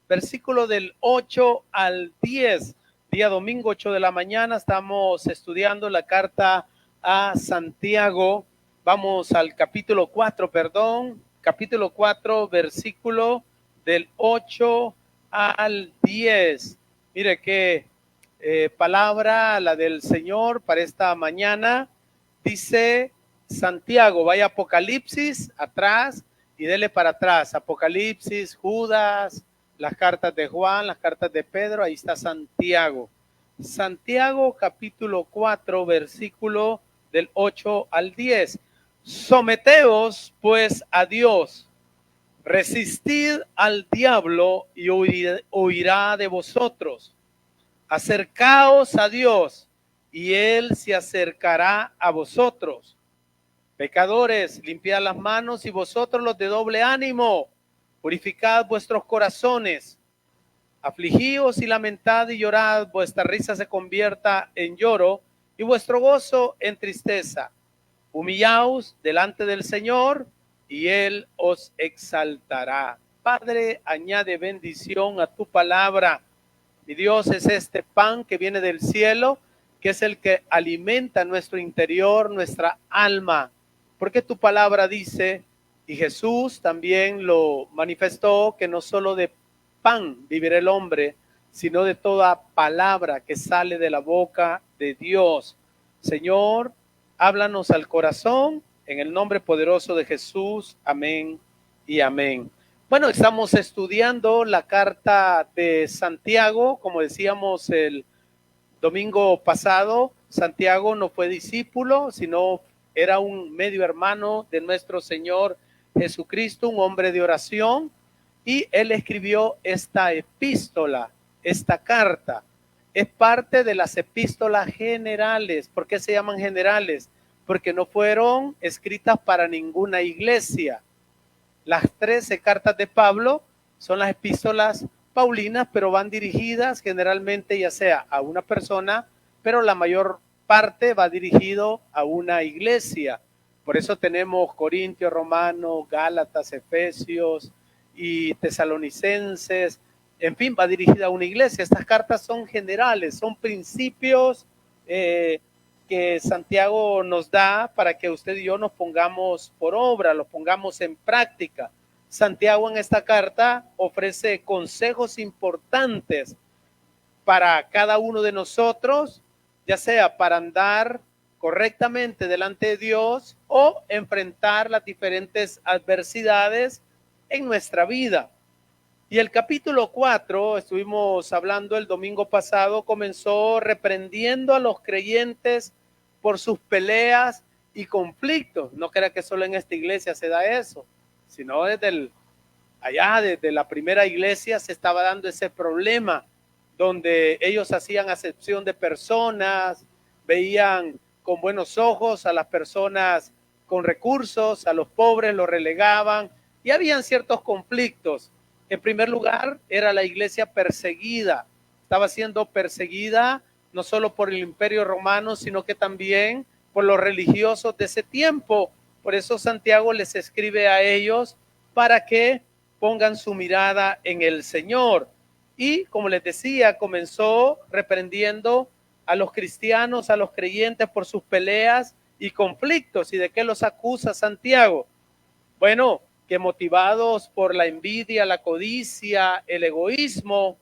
versículo del 8 al 10. Día domingo, 8 de la mañana, estamos estudiando la carta a Santiago. Vamos al capítulo 4, capítulo 4, versículo del 8 al 10. Mire qué palabra la del Señor para esta mañana. Dice Santiago, vaya a Apocalipsis atrás y dele para atrás. Apocalipsis, Judas, las cartas de Juan, las cartas de Pedro, ahí está Santiago. Santiago capítulo 4, versículo del 8 al 10. Someteos pues a Dios, resistid al diablo y huirá de vosotros. Acercaos a Dios y Él se acercará a vosotros. Pecadores, limpiad las manos, y vosotros los de doble ánimo, purificad vuestros corazones. Afligíos y lamentad y llorad, vuestra risa se convierta en lloro y vuestro gozo en tristeza. Humillaos delante del Señor y Él os exaltará. Padre, añade bendición a tu palabra. Mi Dios, es este pan que viene del cielo, que es el que alimenta nuestro interior, nuestra alma. Porque tu palabra dice, y Jesús también lo manifestó, que no solo de pan vivirá el hombre, sino de toda palabra que sale de la boca de Dios. Señor, háblanos al corazón, en el nombre poderoso de Jesús. Amén y amén. Bueno, estamos estudiando la carta de Santiago. Como decíamos el domingo pasado, Santiago no fue discípulo, sino era un medio hermano de nuestro Señor Jesucristo, un hombre de oración, y él escribió esta epístola, esta carta. Es parte de las epístolas generales. ¿Por qué se llaman generales? Porque no fueron escritas para ninguna iglesia. Las 13 cartas de Pablo son las epístolas paulinas, pero van dirigidas generalmente ya sea a una persona, pero la mayor parte va dirigido a una iglesia. Por eso tenemos Corintios, Romanos, Gálatas, Efesios y Tesalonicenses. En fin, va dirigida a una iglesia. Estas cartas son generales, son principios que Santiago nos da para que usted y yo nos pongamos por obra, los pongamos en práctica. Santiago en esta carta ofrece consejos importantes para cada uno de nosotros, ya sea para andar correctamente delante de Dios o enfrentar las diferentes adversidades en nuestra vida. Y el capítulo 4, estuvimos hablando el domingo pasado, comenzó reprendiendo a los creyentes por sus peleas y conflictos. No crea que solo en esta iglesia se da eso, sino desde la primera iglesia se estaba dando ese problema, donde ellos hacían acepción de personas, veían con buenos ojos a las personas con recursos, a los pobres los relegaban, y habían ciertos conflictos. En primer lugar, era la iglesia perseguida. Estaba siendo perseguida no solo por el Imperio Romano, sino que también por los religiosos de ese tiempo. Por eso Santiago les escribe a ellos para que pongan su mirada en el Señor. Y como les decía, comenzó reprendiendo a los cristianos, a los creyentes por sus peleas y conflictos. ¿Y de qué los acusa Santiago? Bueno, que motivados por la envidia, la codicia, el egoísmo,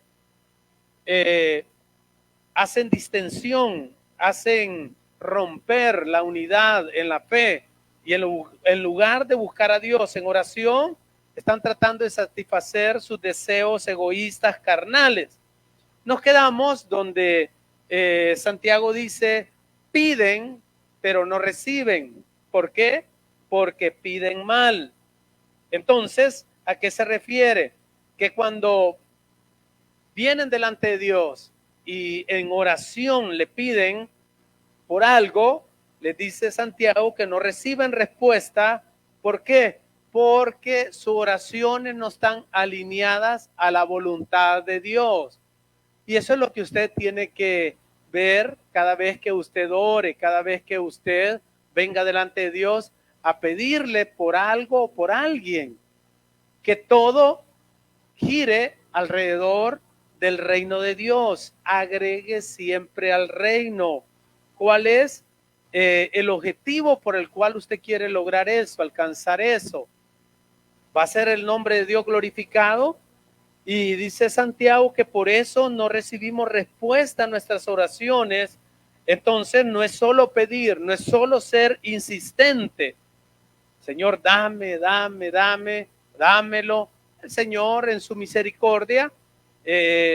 hacen distensión, hacen romper la unidad en la fe, y en lugar de buscar a Dios en oración, están tratando de satisfacer sus deseos egoístas carnales. Nos quedamos donde Santiago dice, piden, pero no reciben. ¿Por qué? Porque piden mal. Entonces, ¿a qué se refiere? Que cuando vienen delante de Dios y en oración le piden por algo, les dice Santiago que no reciben respuesta. ¿Por qué? Porque sus oraciones no están alineadas a la voluntad de Dios. Y eso es lo que usted tiene que ver cada vez que usted ore, cada vez que usted venga delante de Dios a pedirle por algo o por alguien. Que todo gire alrededor del reino de Dios. Agregue siempre al reino. ¿Cuál es el objetivo por el cual usted quiere lograr eso, alcanzar eso? ¿Va a ser el nombre de Dios glorificado? Y dice Santiago que por eso no recibimos respuesta a nuestras oraciones. Entonces no es solo pedir, no es solo ser insistente. Señor, dame, dame, dame, dámelo. El Señor en su misericordia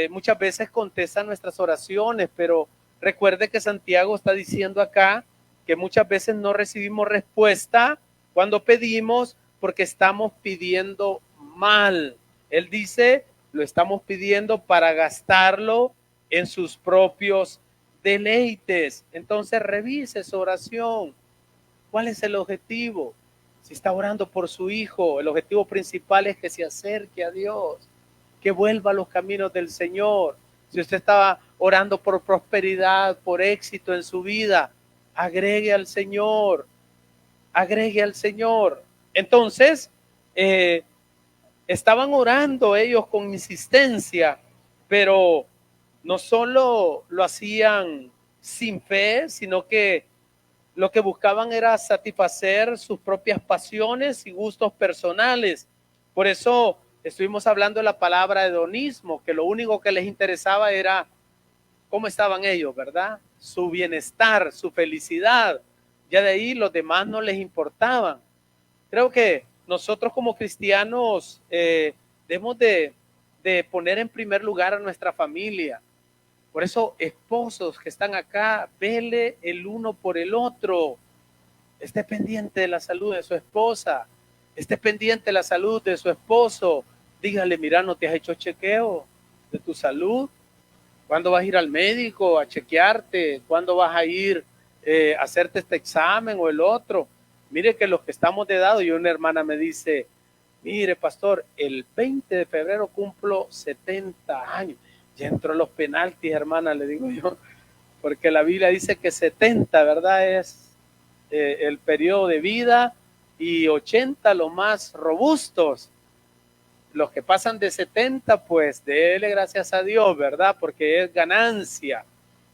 muchas veces contesta nuestras oraciones, pero recuerde que Santiago está diciendo acá que muchas veces no recibimos respuesta cuando pedimos porque estamos pidiendo mal. Él dice, lo estamos pidiendo para gastarlo en sus propios deleites. Entonces revise su oración. ¿Cuál es el objetivo? Si está orando por su hijo, el objetivo principal es que se acerque a Dios, que vuelva a los caminos del Señor. Si usted estaba orando por prosperidad, por éxito en su vida, agregue al Señor, agregue al Señor. Entonces, estaban orando ellos con insistencia, pero no solo lo hacían sin fe, sino que lo que buscaban era satisfacer sus propias pasiones y gustos personales. Por eso estuvimos hablando de la palabra hedonismo, que lo único que les interesaba era cómo estaban ellos, ¿verdad? Su bienestar, su felicidad. Ya de ahí los demás no les importaban. Creo que nosotros como cristianos debemos de poner en primer lugar a nuestra familia. Por eso, esposos que están acá, vele el uno por el otro. Esté pendiente de la salud de su esposa. Esté pendiente de la salud de su esposo. Dígale, mira, ¿no te has hecho chequeo de tu salud? ¿Cuándo vas a ir al médico a chequearte? ¿Cuándo vas a ir a hacerte este examen o el otro? Mire que los que estamos de edad, y una hermana me dice, mire, pastor, el 20 de febrero cumplo 70 años. Ya entró los penaltis, hermana, le digo yo, porque la Biblia dice que 70, ¿verdad? Es el periodo de vida y 80 los más robustos. Los que pasan de 70, pues déle gracias a Dios, ¿verdad? Porque es ganancia.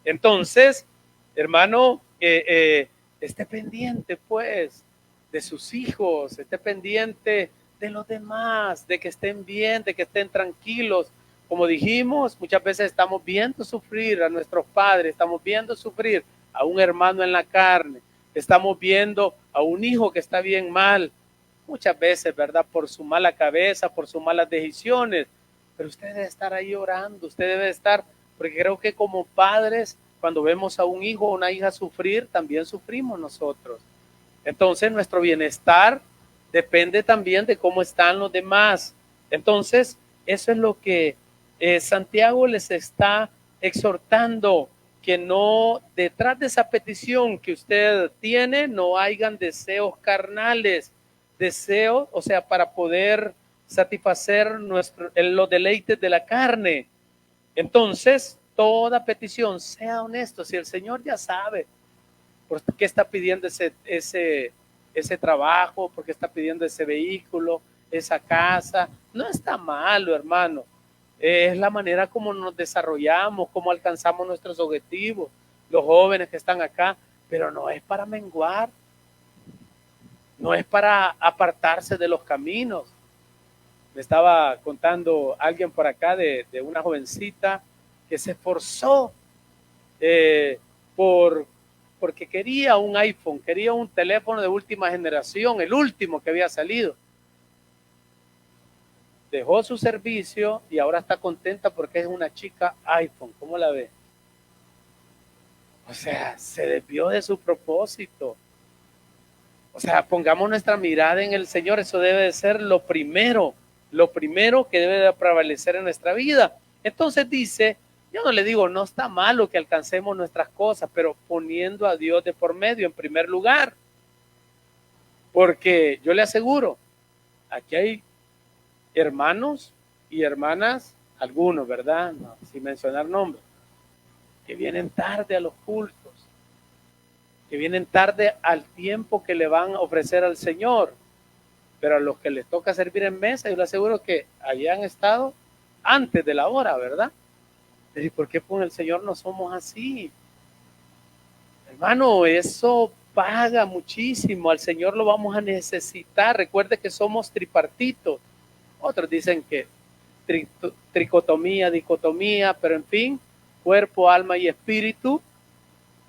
Entonces, hermano, esté pendiente, pues, de sus hijos, esté pendiente de los demás, de que estén bien, de que estén tranquilos. Como dijimos, muchas veces estamos viendo sufrir a nuestros padres, estamos viendo sufrir a un hermano en la carne, estamos viendo a un hijo que está bien mal, muchas veces, ¿verdad? Por su mala cabeza, por sus malas decisiones, pero usted debe estar ahí orando, usted debe estar, porque creo que como padres, cuando vemos a un hijo o una hija sufrir, también sufrimos nosotros. Entonces, nuestro bienestar depende también de cómo están los demás. Entonces, eso es lo que Santiago les está exhortando, que no, detrás de esa petición que usted tiene, no hayan deseos carnales, deseos, o sea, para poder satisfacer los deleites de la carne. Entonces, toda petición, sea honesto, si el Señor ya sabe por qué está pidiendo ese trabajo, por qué está pidiendo ese vehículo, esa casa, no está malo, hermano. Es la manera como nos desarrollamos, cómo alcanzamos nuestros objetivos, los jóvenes que están acá, pero no es para menguar, no es para apartarse de los caminos. Me estaba contando alguien por acá de una jovencita que se esforzó porque quería un iPhone, quería un teléfono de última generación, el último que había salido. Dejó su servicio y ahora está contenta porque es una chica iPhone. ¿Cómo la ve? O sea, se desvió de su propósito. O sea, pongamos nuestra mirada en el Señor. Eso debe de ser lo primero que debe de prevalecer en nuestra vida. Entonces dice, yo no le digo, no está malo que alcancemos nuestras cosas, pero poniendo a Dios de por medio en primer lugar. Porque yo le aseguro, aquí hay hermanos y hermanas, algunos, ¿verdad? No, sin mencionar nombres, que vienen tarde a los cultos, que vienen tarde al tiempo que le van a ofrecer al Señor, pero a los que les toca servir en mesa, yo le aseguro que allí han estado antes de la hora, ¿verdad? ¿Y por qué con el Señor no somos así? Hermano, eso paga muchísimo. Al Señor lo vamos a necesitar. Recuerde que somos tripartitos. Otros dicen que tricotomía, dicotomía, pero en fin, cuerpo, alma y espíritu.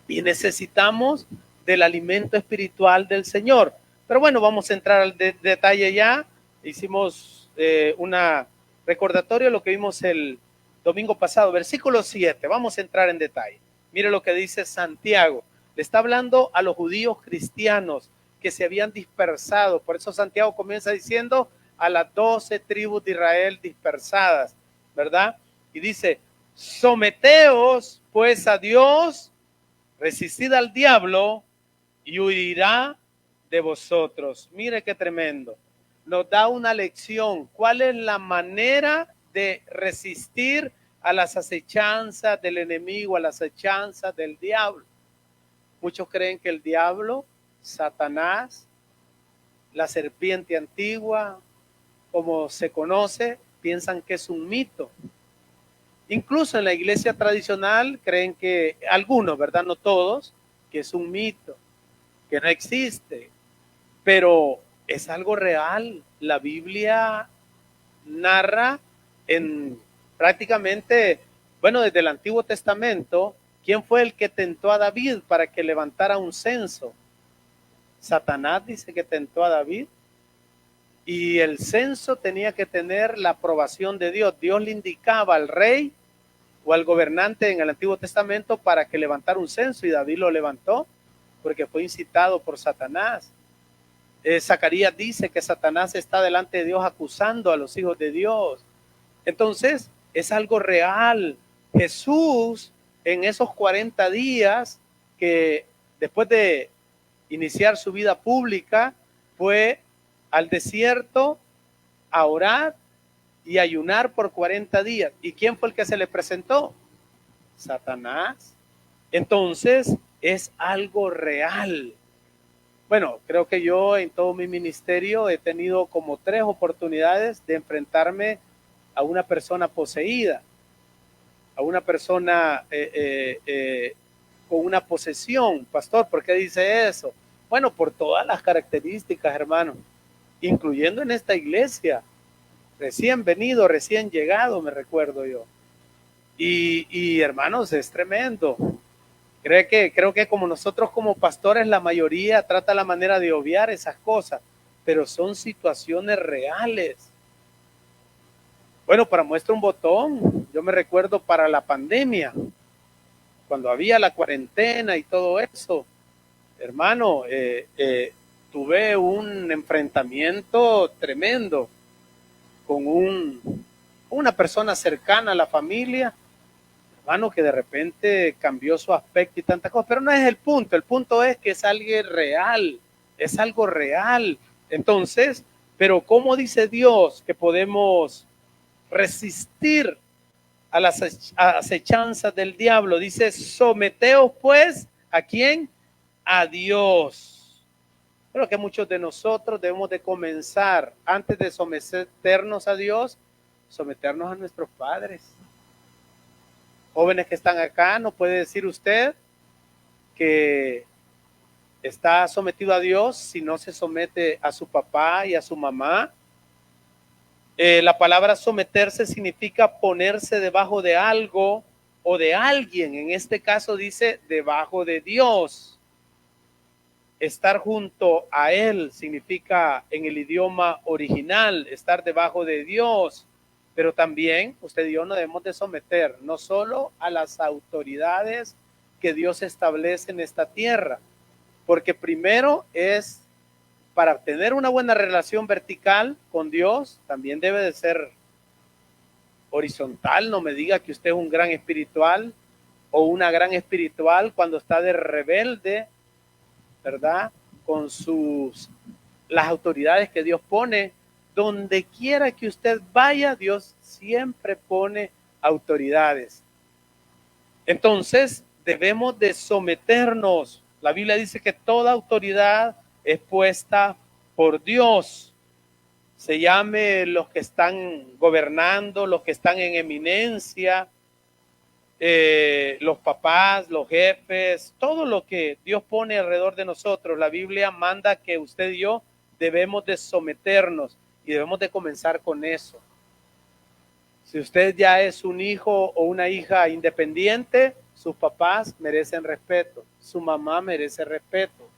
Y necesitamos del alimento espiritual del Señor. Pero bueno, vamos a entrar al detalle ya. Hicimos una recordatorio de lo que vimos el domingo pasado, versículo 7. Vamos a entrar en detalle. Mire lo que dice Santiago. Le está hablando a los judíos cristianos que se habían dispersado. Por eso Santiago comienza diciendo a las 12 tribus de Israel dispersadas, ¿verdad? Y dice, someteos pues a Dios, resistid al diablo y huirá de vosotros. Mire qué tremendo. Nos da una lección. ¿Cuál es la manera de resistir a las acechanzas del enemigo, a las acechanzas del diablo? Muchos creen que el diablo, Satanás, la serpiente antigua, como se conoce, piensan que es un mito. Incluso en la iglesia tradicional creen que algunos, ¿verdad? No todos, que es un mito, que no existe, pero es algo real. La Biblia narra en prácticamente, bueno, desde el Antiguo Testamento, ¿quién fue el que tentó a David para que levantara un censo? Satanás dice que tentó a David. Y el censo tenía que tener la aprobación de Dios. Dios le indicaba al rey o al gobernante en el Antiguo Testamento para que levantara un censo, y David lo levantó porque fue incitado por Satanás. Zacarías dice que Satanás está delante de Dios acusando a los hijos de Dios. Entonces, es algo real. Jesús, en esos 40 días que después de iniciar su vida pública, fue al desierto a orar y ayunar por 40 días. ¿Y quién fue el que se le presentó? Satanás. Entonces, es algo real. Bueno, creo que yo en todo mi ministerio he tenido como 3 oportunidades de enfrentarme a una persona poseída, a una persona con una posesión. Pastor, ¿por qué dice eso? Bueno, por todas las características, hermano, incluyendo en esta iglesia. Recién venido, recién llegado, me recuerdo yo. Y hermanos, es tremendo. Creo que como nosotros como pastores, la mayoría trata la manera de obviar esas cosas, pero son situaciones reales. Bueno, para muestra un botón, yo me recuerdo para la pandemia, cuando había la cuarentena y todo eso, hermano, tuve un enfrentamiento tremendo con una persona cercana a la familia, hermano, que de repente cambió su aspecto y tantas cosas, pero no es el punto es que es algo real, es algo real. Entonces, pero ¿cómo dice Dios que podemos resistir a las acechanzas del diablo? Dice, someteos pues, ¿a quién? A Dios. Creo que muchos de nosotros debemos de comenzar, antes de someternos a Dios, someternos a nuestros padres. Jóvenes que están acá, ¿no puede decir usted que está sometido a Dios si no se somete a su papá y a su mamá? La palabra someterse significa ponerse debajo de algo o de alguien. En este caso dice debajo de Dios. Estar junto a Él significa en el idioma original estar debajo de Dios. Pero también usted y yo nos debemos de someter no solo a las autoridades que Dios establece en esta tierra, porque primero es para tener una buena relación vertical con Dios, también debe de ser horizontal. No me diga que usted es un gran espiritual o una gran espiritual cuando está de rebelde, ¿verdad? Con las autoridades que Dios pone. Donde quiera que usted vaya, Dios siempre pone autoridades. Entonces, debemos de someternos. La Biblia dice que toda autoridad es puesta por Dios. se llame los que están gobernando, los que están en eminencia, los papás, los jefes, todo lo que Dios pone alrededor de nosotros. La Biblia manda que usted y yo debemos de someternos y debemos de comenzar con eso. Si usted ya es un hijo o una hija independiente, sus papás merecen respeto, su mamá merece respeto.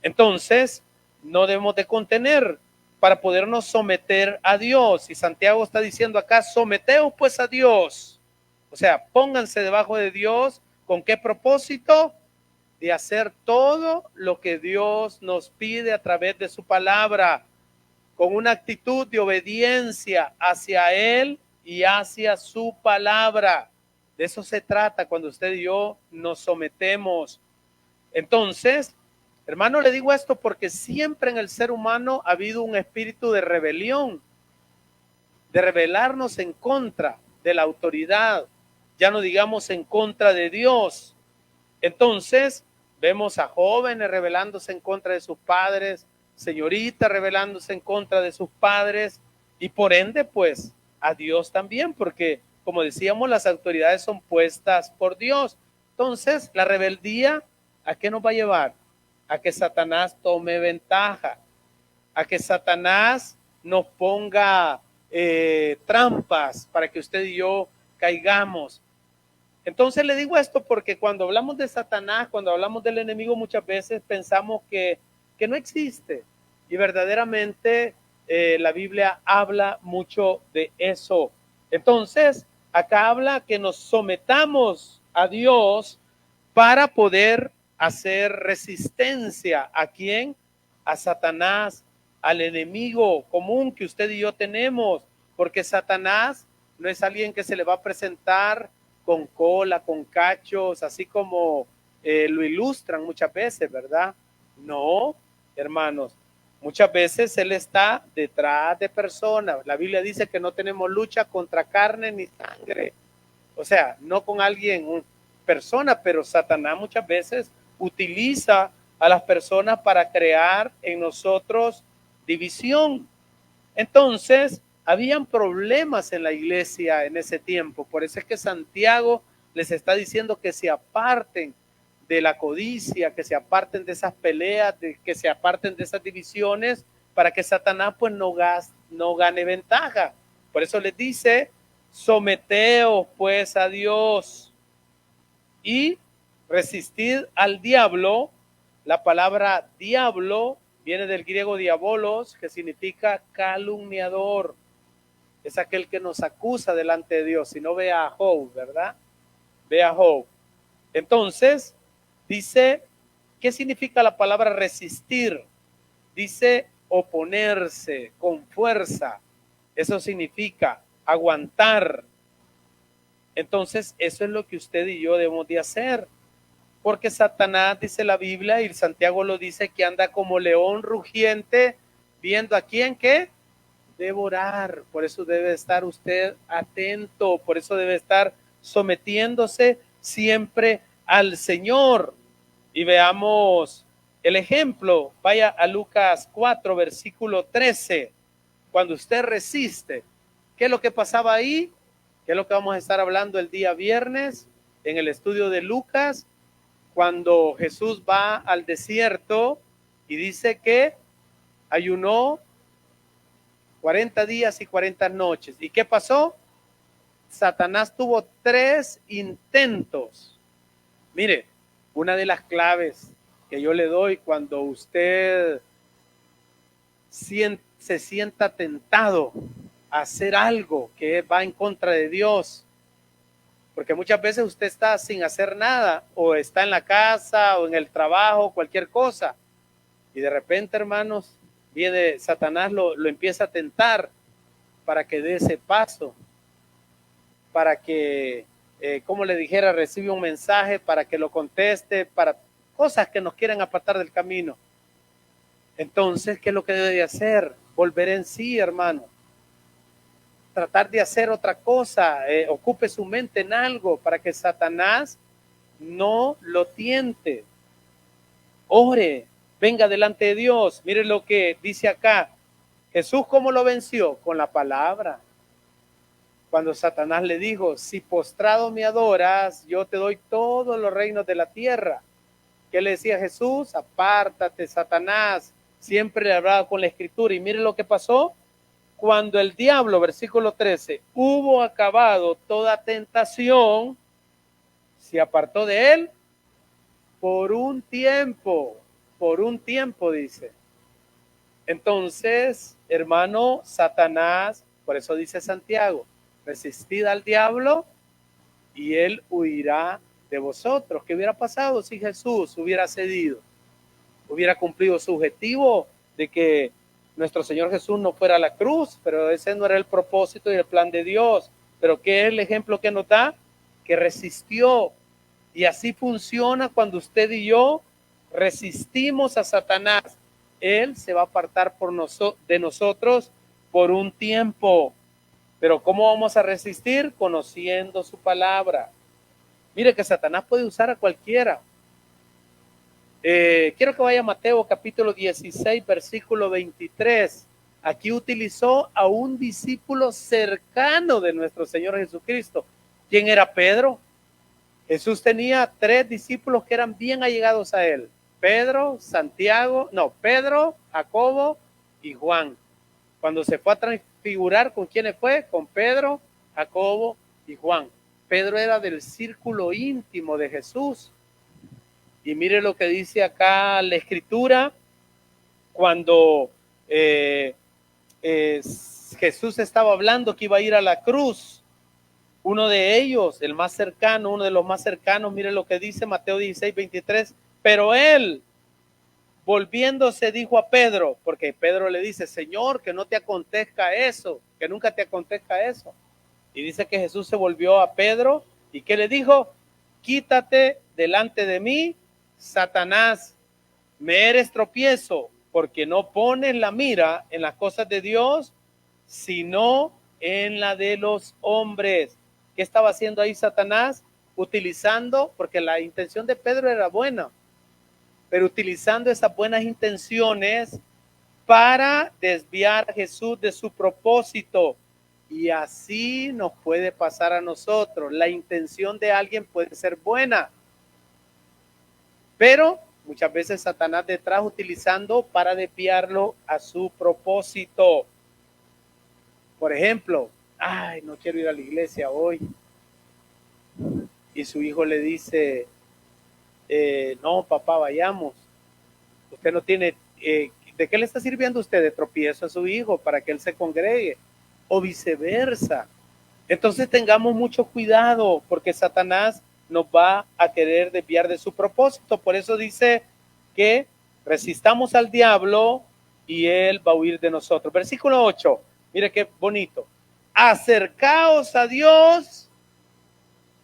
Entonces, no debemos de contener para podernos someter a Dios. Y Santiago está diciendo acá, someteos pues a Dios. O sea, pónganse debajo de Dios. ¿Con qué propósito? De hacer todo lo que Dios nos pide a través de su palabra, con una actitud de obediencia hacia Él y hacia su palabra. De eso se trata cuando usted y yo nos sometemos. Entonces, hermano, le digo esto porque siempre en el ser humano ha habido un espíritu de rebelión, de rebelarnos en contra de la autoridad, ya no digamos en contra de Dios. Entonces, vemos a jóvenes rebelándose en contra de sus padres, señoritas rebelándose en contra de sus padres y por ende, pues, a Dios también, porque, como decíamos, las autoridades son puestas por Dios. Entonces, la rebeldía, ¿a qué nos va a llevar? A que Satanás tome ventaja, a que Satanás nos ponga trampas para que usted y yo caigamos. Entonces le digo esto porque cuando hablamos de Satanás, cuando hablamos del enemigo, muchas veces pensamos que no existe. Y verdaderamente la Biblia habla mucho de eso. Entonces, acá habla que nos sometamos a Dios para poder hacer resistencia. ¿A quién? A Satanás, al enemigo común que usted y yo tenemos. Porque Satanás no es alguien que se le va a presentar con cola, con cachos, así como lo ilustran muchas veces, ¿verdad? No, hermanos, muchas veces Él está detrás de personas. La Biblia dice que no tenemos lucha contra carne ni sangre. O sea, no con alguien, persona, pero Satanás muchas veces utiliza a las personas para crear en nosotros división. Entonces, habían problemas en la iglesia en ese tiempo. Por eso es que Santiago les está diciendo que se aparten de la codicia, que se aparten de esas peleas, que se aparten de esas divisiones, para que Satanás pues no gane ventaja. Por eso les dice, someteos pues a Dios y resistid al diablo. La palabra diablo viene del griego diabolos, que significa calumniador. Es aquel que nos acusa delante de Dios. Si no, ve a Job, ¿verdad? Ve a Job. Entonces, dice, ¿qué significa la palabra resistir? Dice oponerse con fuerza. Eso significa aguantar. Entonces, eso es lo que usted y yo debemos de hacer. Porque Satanás, dice la Biblia, y Santiago lo dice, que anda como león rugiente, viendo a quién que devorar. Por eso debe estar usted atento, por eso debe estar sometiéndose siempre al Señor. Y veamos el ejemplo. Vaya a Lucas 4, versículo 13. Cuando usted resiste, ¿qué es lo que pasaba ahí? ¿Qué es lo que vamos a estar hablando el día viernes en el estudio de Lucas? Cuando Jesús va al desierto y dice que ayunó 40 días y 40 noches. ¿Y qué pasó? Satanás tuvo 3 intentos. Mire, una de las claves que yo le doy cuando usted se sienta tentado a hacer algo que va en contra de Dios, porque muchas veces usted está sin hacer nada, o está en la casa, o en el trabajo, cualquier cosa, y de repente, hermanos, viene Satanás, lo empieza a tentar para que dé ese paso, para que, como le dijera, recibe un mensaje, para que lo conteste, para cosas que nos quieren apartar del camino. Entonces, ¿qué es lo que debe de hacer? Volver en sí, hermano. Tratar de hacer otra cosa, ocupe su mente en algo para que Satanás no lo tiente. Ore, venga delante de Dios. Mire lo que dice acá, Jesús, ¿cómo lo venció? Con la palabra. Cuando Satanás le dijo, si postrado me adoras, yo te doy todos los reinos de la tierra. ¿Qué le decía Jesús? Apártate, Satanás. Siempre le hablaba con la escritura. Y mire lo que pasó. Cuando el diablo, versículo 13, hubo acabado toda tentación, se apartó de él por un tiempo dice. Entonces, hermano, Satanás, por eso dice Santiago, resistid al diablo y él huirá de vosotros. ¿Qué hubiera pasado si Jesús hubiera cedido? Hubiera cumplido su objetivo de que nuestro Señor Jesús no fuera a la cruz, pero ese no era el propósito y el plan de Dios. Pero ¿qué es el ejemplo que nos da? Que resistió. Y así funciona cuando usted y yo resistimos a Satanás. Él se va a apartar de nosotros por un tiempo. Pero ¿cómo vamos a resistir? Conociendo su palabra. Mire que Satanás puede usar a cualquiera. Quiero que vaya a Mateo capítulo 16, versículo 23. Aquí utilizó a un discípulo cercano de nuestro Señor Jesucristo. ¿Quién era Pedro? Jesús tenía 3 discípulos que eran bien allegados a él. Pedro, Jacobo y Juan. Cuando se fue a transfigurar, ¿con quiénes fue? Con Pedro, Jacobo y Juan. Pedro era del círculo íntimo de Jesús. Y mire lo que dice acá la escritura, cuando Jesús estaba hablando que iba a ir a la cruz. Uno de ellos, el más cercano, uno de los más cercanos, mire lo que dice Mateo 16, 23. Pero él, volviéndose, dijo a Pedro, porque Pedro le dice, Señor, que no te acontezca eso, que nunca te acontezca eso. Y dice que Jesús se volvió a Pedro, ¿y qué le dijo? Quítate delante de mí, Satanás, me eres tropiezo, porque no pones la mira en las cosas de Dios, sino en la de los hombres. ¿Qué estaba haciendo ahí Satanás? Utilizando, porque la intención de Pedro era buena, pero utilizando esas buenas intenciones para desviar a Jesús de su propósito. Y así nos puede pasar a nosotros. La intención de alguien puede ser buena, pero muchas veces Satanás detrás utilizando para desviarlo a su propósito. Por ejemplo, no quiero ir a la iglesia hoy. Y su hijo le dice, no, papá, vayamos. Usted no tiene, ¿de qué le está sirviendo usted? De tropiezo a su hijo para que él se congregue. O viceversa. Entonces tengamos mucho cuidado, porque Satanás nos va a querer desviar de su propósito. Por eso dice que resistamos al diablo y él va a huir de nosotros. Versículo 8, mire qué bonito. Acercaos a Dios.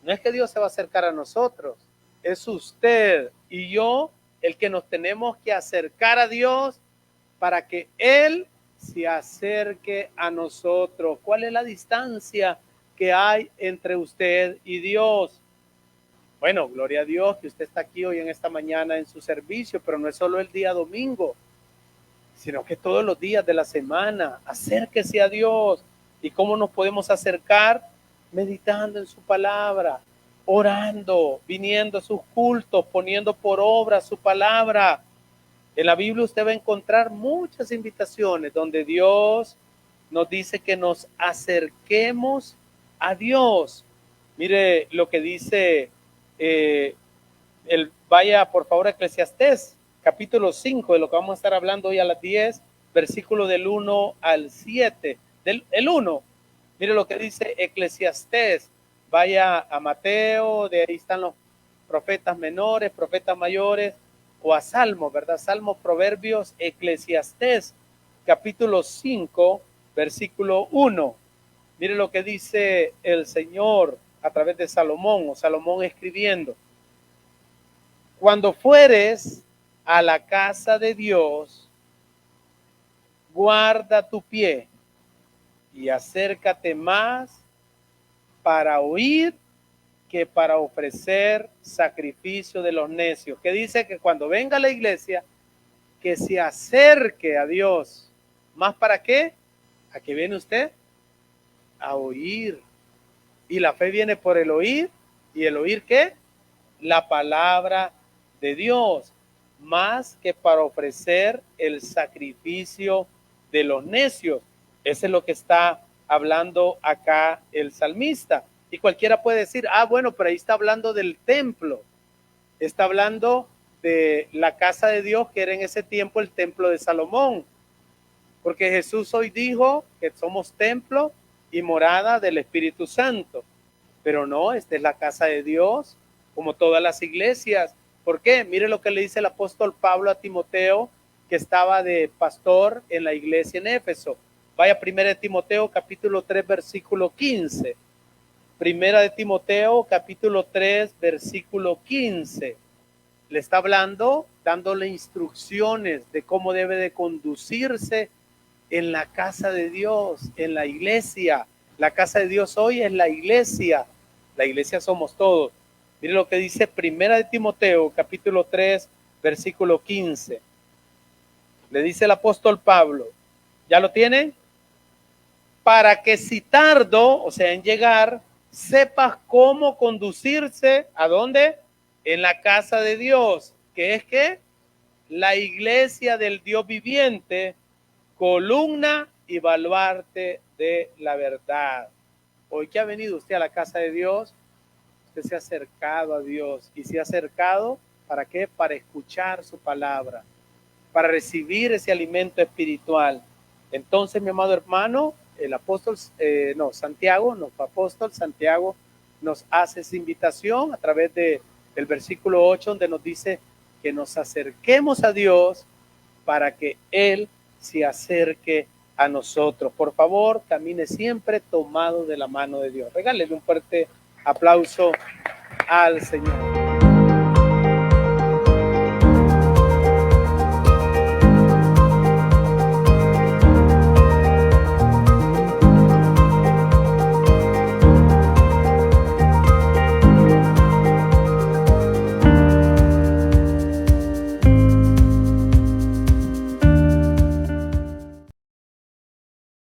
No es que Dios se va a acercar a nosotros, es usted y yo el que nos tenemos que acercar a Dios para que Él se acerque a nosotros. ¿Cuál es la distancia que hay entre usted y Dios? Bueno, gloria a Dios que usted está aquí hoy en esta mañana en su servicio, pero no es solo el día domingo, sino que todos los días de la semana. Acérquese a Dios. ¿Y cómo nos podemos acercar? Meditando en su palabra, orando, viniendo a sus cultos, poniendo por obra su palabra. En la Biblia usted va a encontrar muchas invitaciones donde Dios nos dice que nos acerquemos a Dios. Mire lo que dice, vaya por favor a Eclesiastés, capítulo 5, de lo que vamos a estar hablando hoy a las 10, versículo del 1 al 7. El 1, mire lo que dice Eclesiastés. Vaya a Mateo, de ahí están los profetas menores, profetas mayores, o a Salmos, ¿verdad? Salmos, Proverbios, Eclesiastés, capítulo 5, versículo 1. Mire lo que dice el Señor a través de Salomón, o Salomón escribiendo. Cuando fueres a la casa de Dios, guarda tu pie y acércate más para oír que para ofrecer sacrificio de los necios. Que dice que cuando venga a la iglesia, que se acerque a Dios. ¿Más para qué? ¿A qué viene usted? A oír. Y la fe viene por el oír. ¿Y el oír qué? La palabra de Dios. Más que para ofrecer el sacrificio de los necios. Eso es lo que está hablando acá el salmista. Y cualquiera puede decir, bueno, pero ahí está hablando del templo. Está hablando de la casa de Dios, que era en ese tiempo el templo de Salomón. Porque Jesús hoy dijo que somos templo y morada del Espíritu Santo. Pero no, esta es la casa de Dios, como todas las iglesias. ¿Por qué? Mire lo que le dice el apóstol Pablo a Timoteo, que estaba de pastor en la iglesia en Éfeso. Vaya, 1 Timoteo capítulo 3, versículo 15. 1 Timoteo capítulo 3, versículo 15. Le está hablando, dándole instrucciones de cómo debe de conducirse en la casa de Dios, en la iglesia. La casa de Dios hoy es la iglesia. La iglesia somos todos. Mire lo que dice 1 Timoteo, capítulo 3, versículo 15. Le dice el apóstol Pablo, ¿ya lo tienen? Para que si tardo, o sea, en llegar, sepas cómo conducirse, ¿a dónde? En la casa de Dios, que es que la iglesia del Dios viviente, columna y baluarte de la verdad. Hoy que ha venido usted a la casa de Dios, usted se ha acercado a Dios y se ha acercado, ¿para qué? Para escuchar su palabra, para recibir ese alimento espiritual. Entonces, mi amado hermano, el apóstol, Santiago nos hace esa invitación a través del versículo 8, donde nos dice que nos acerquemos a Dios para que Él se acerque a nosotros. Por favor, camine siempre tomado de la mano de Dios. Regálele un fuerte aplauso al Señor.